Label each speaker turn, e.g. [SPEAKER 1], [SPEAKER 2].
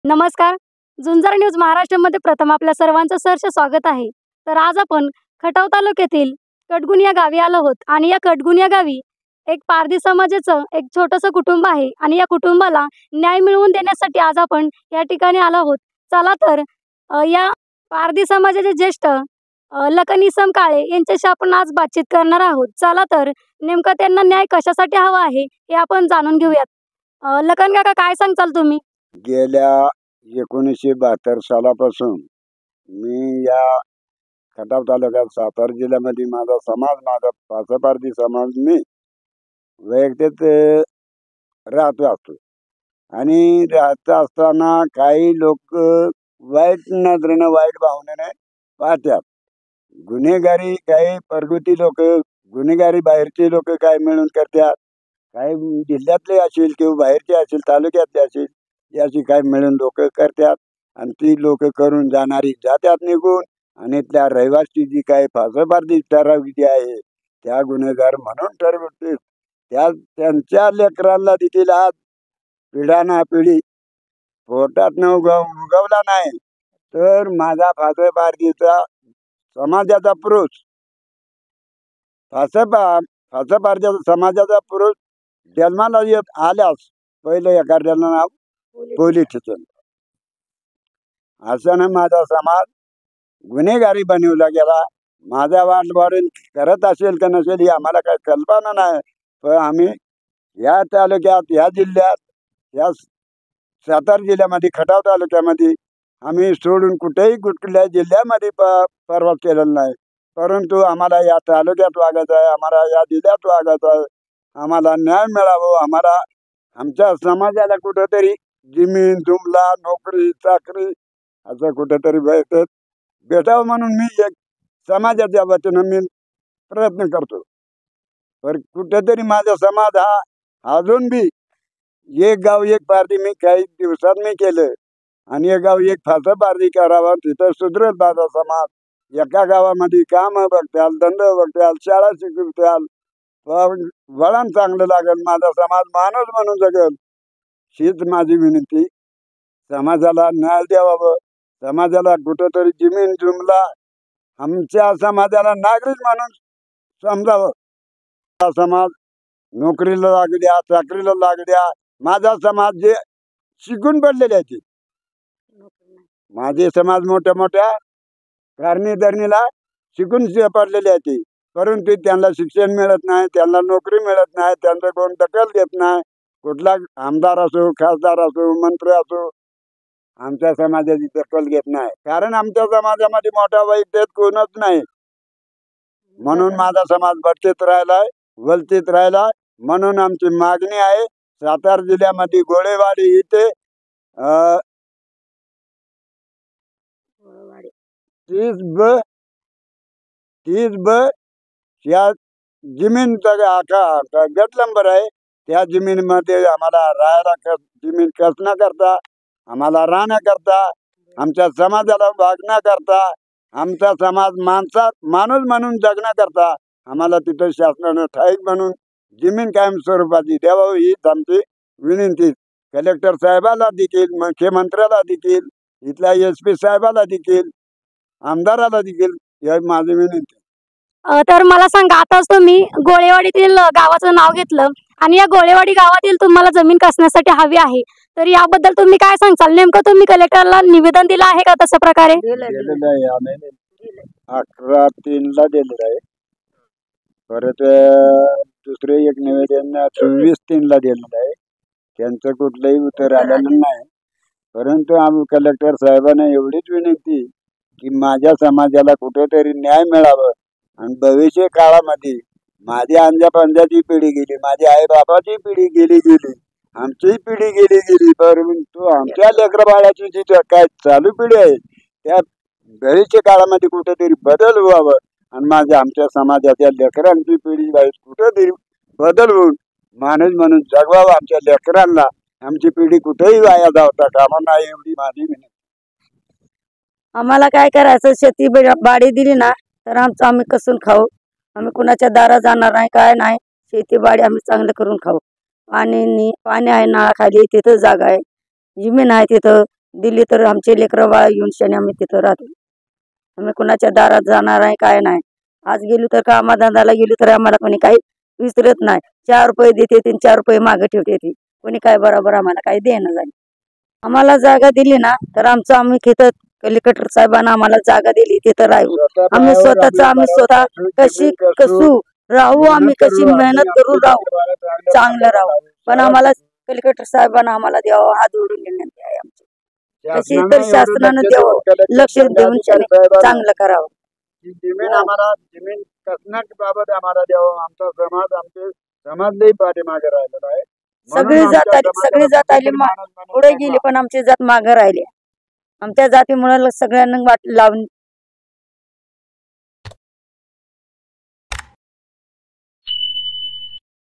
[SPEAKER 1] नमस्कार. झुंजार न्यूज महाराष्ट्रामध्ये प्रथम आपल्या सर्वांचं सहर्ष स्वागत आहे. तर आज आपण खटाव तालुक्यातील कटगुण या गावी आलो आहोत आणि या कटगुण या गावी एक पारधी समाजाचं एक छोटंसं कुटुंब आहे आणि या कुटुंबाला न्याय मिळवून देण्यासाठी आज आपण या ठिकाणी आलो आहोत. चला तर या पारधी समाजाचे ज्येष्ठ लखन इसम काळे यांच्याशी आपण आज बातचीत करणार आहोत. चला तर नेमकं त्यांना न्याय कशासाठी हवा आहे हे आपण जाणून घेऊयात. लखन काका, काय सांगताल तुम्ही?
[SPEAKER 2] गेल्या 1972 सालापासून मी या खटाव तालुक्यात सातारा जिल्ह्यामध्ये माझा पारधी समाज मी वैयक्तिक राहतो असतो आणि राहत असताना काही लोक वाईट नजरेनं वाईट भावनेने पाहतात. गुन्हेगारी काही परगुती लोक गुन्हेगारी बाहेरचे लोक काय मिळून करतात, काही जिल्ह्यातले असतील किंवा बाहेरचे असतील तालुक्यातले असतील याची काय मिळून लोक करतात आणि ती लोक करून जाणारी जात्यात निघून आणि त्या रहिवासी जी काही फासपारधी ठरवली आहे त्या गुन्हेगार म्हणून ठरवते. त्यांच्या लेकरांना देखील आज पिढ्याना पिढी पोटात उगवला नाही तर माझा फासपारधीचा समाजाचा पुरुष फासपारधीचा समाजाचा पुरुष जन्माला येत आल्यास पहिलं एखाद्याला नाव पोलीस स्टेशन. असं माझा समाज गुन्हेगारी बनवला गेला. माझा वाटवाडून करत असेल का नसेल ही आम्हाला काही कल्पना नाही, पण आम्ही या तालुक्यात या जिल्ह्यात या सातारा जिल्ह्यामध्ये खटाव तालुक्यामध्ये आम्ही सोडून कुठल्या जिल्ह्यामध्ये प्रवास केलेला नाही. परंतु आम्हाला या तालुक्यात वागायचं आहे, आम्हाला या जिल्ह्यात वागायचं आहे. आम्हाला न्याय मिळावं, आम्हाला आमच्या समाजाला कुठंतरी जमीन जुमला नोकरी चाकरी असं कुठंतरी भेटावं म्हणून मी एक समाजाच्या वतीनं मी प्रयत्न करतो. पण कुठेतरी माझा समाज हा अजून बी एक गाव एक पारधी मी काही दिवसात मी केलं आणि एक गाव एक फासपारधी करावा, तिथं सुधरेल माझा समाज. एका गावामध्ये काम बघताल, धंदा बघताल, शाळा शिकवताल, वळण चांगलं लागेल, माझा समाज माणूस म्हणून जगेल हीच माझी विनंती. समाजाला न्याय द्यावा, समाजाला कुठंतरी जमीन जुमला आमच्या समाजाला नागरिक म्हणून समजावं. समाज नोकरीला लागू द्या, चाकरीला लागू द्या. माझा समाज जे शिकून पडलेले आहे माझे समाज मोठ्या मोठ्या कारणीधरणीला शिकून पडलेले आहेत, परंतु त्यांना शिक्षण मिळत नाही, त्यांना नोकरी मिळत नाही, त्यांचं कोण दखल घेत नाही. कुठला आमदार असो, खासदार असो, मंत्री असो आमच्या समाजाची दखल घेत नाही, कारण आमच्या समाजामध्ये मोठा वैद्य कोणच नाही. म्हणून माझा समाज भटकीत राहिलाय, वलतीत राहिला. म्हणून आमची मागणी आहे सातारा जिल्ह्यामध्ये गोळेवाडी इथे 30 ब या जमीनचा गट नंबर आहे. त्या जमिनीमध्ये आम्हाला राहायला जमीन कसण्याकरता, आम्हाला राहण्याकरता, आमच्या समाजाला वागण्याकरता, आमचा समाज माणूस म्हणून जगण्याकरता आम्हाला तिथं शासनानं ठाईक म्हणून जमीन कायम स्वरूपाची द्यावं हीच आमची विनंती. कलेक्टर साहेबाला देखील, मुख्यमंत्र्याला देखील, इथल्या SP साहेबाला देखील, आमदाराला देखील ही माझी विनंती.
[SPEAKER 1] तर मला सांगा, आताच तुम्ही गोळेवाडीतील गावाचं नाव घेतलं आणि या गोळेवाडी गावातील तुम्हाला जमीन कसण्यासाठी हवी आहे, तर याबद्दल तुम्ही काय सांगताल? नेमकं तुम्ही कलेक्टरला निवेदन दिलं आहे का? तशा प्रकारे
[SPEAKER 2] 11/3 दिलेलं आहे. परत दुसरे एक निवेदन 24/3 दिलेलं आहे. त्यांचं कुठलंही उत्तर आलेलं नाही. परंतु आम्ही कलेक्टर साहेबांना एवढीच विनंती की माझ्या समाजाला कुठेतरी न्याय मिळावं आणि भविष्य काळामध्ये माझी अंजापंजाची पिढी गेली, माझी आई बाबाची पिढी गेली, आमची पिढी गेली, परंतु आमच्या लेकरा बाळाची जी काय चालू पिढी आहे त्या भविष्य काळामध्ये कुठेतरी बदल व्हावं आणि आमच्या समाजाच्या लेकरांची पिढी कुठेतरी बदल होऊन माणूस म्हणून जगवावं. आमच्या लेकरांना आमची पिढी कुठेही वाया जावता कामा नाही एवढी माझी विनंती.
[SPEAKER 3] आम्हाला काय करायचं, शेती बाडी दिली ना तर आम्ही कसून खाऊ. आम्ही कुणाच्या दारा जाणार नाही, काय नाही. शेती बाडी आम्ही चांगलं करून खाऊ. पाणी आहे नळाखाली, तिथं जागा आहे, जमीन आहे तिथं. दिली तर आमचे लेकरं बाळ येऊन शनी आम्ही तिथं राहतो. आम्ही कुणाच्या दारात जाणार आहे काय नाही. आज गेलो तर कामाधंद्याला गेलो तर आम्हाला कोणी काही विचारत नाही. 4 रुपये देते ते 4 रुपये मागे ठेवते ती. कोणी काय बरोबर आम्हाला काही देणं झाली. आम्हाला जागा दिली ना तर आम्ही तिथं कलेक्टर साहेबांना आम्हाला जागा दिली तिथं राहू. आम्ही स्वतः कशी कसू राहू, आम्ही कशी मेहनत करून राहू, चांगलं राहू. पण आम्हाला कलेक्टर साहेबांना आम्हाला द्यावं, हात जोडून विनंती आहे आमची. कशी तर शासनानं द्यावं, लक्ष देऊन चांगलं करावं.
[SPEAKER 2] जमीन आम्हाला जमीन कसण्यात बाबत आम्हाला द्यावं. आमचा समाज आमचे समाजही पाठीमागे राहिलेला आहे.
[SPEAKER 3] सगळी जात आली पुढे गेली पण आमची जात मागे राहिली. आमच्या जातीमुळे सगळ्यांना वाट लावून